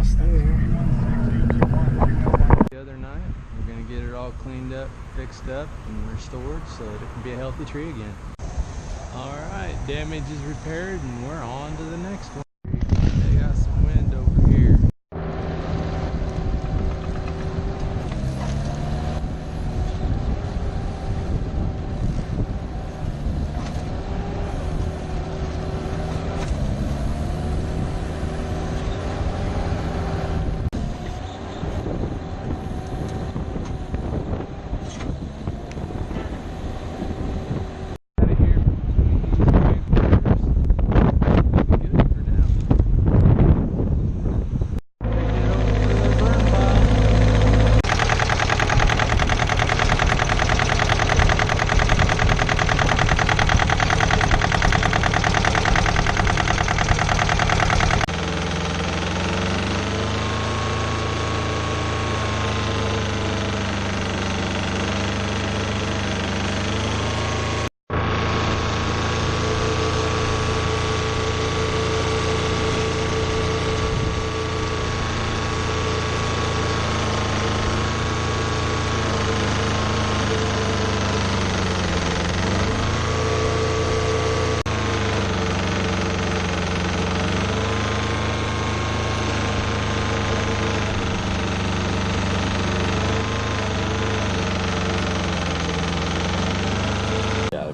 almost there. The other night, we're gonna get it all cleaned up, fixed up, and restored so that it can be a healthy tree again. All right, damage is repaired, and we're on to the next one. They got some wind over here.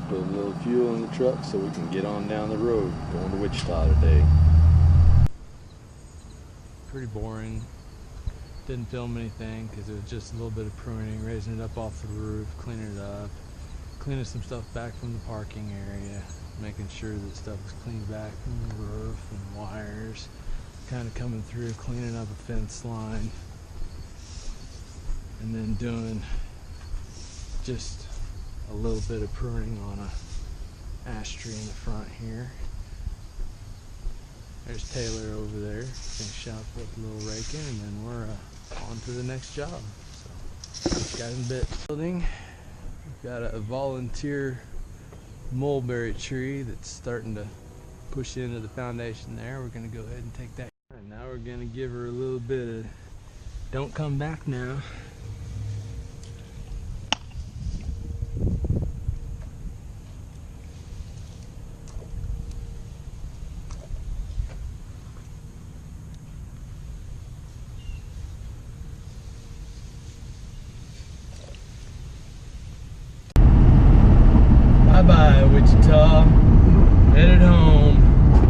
Put a little fuel in the truck so we can get on down the road going to Wichita today. Pretty boring. Didn't film anything because it was just a little bit of pruning, raising it up off the roof, cleaning it up, cleaning some stuff back from the parking area, making sure that stuff was cleaned back from the roof and wires, kind of coming through, cleaning up a fence line, and then doing just a little bit of pruning on a ash tree in the front here. There's Taylor over there, finish up with a little raking, and then we're on to the next job. So, got in bit building. We've got a volunteer mulberry tree that's starting to push into the foundation there. We're gonna go ahead and take that. And now we're gonna give her a little bit of "don't come back now." Bye-bye, Wichita. Headed home.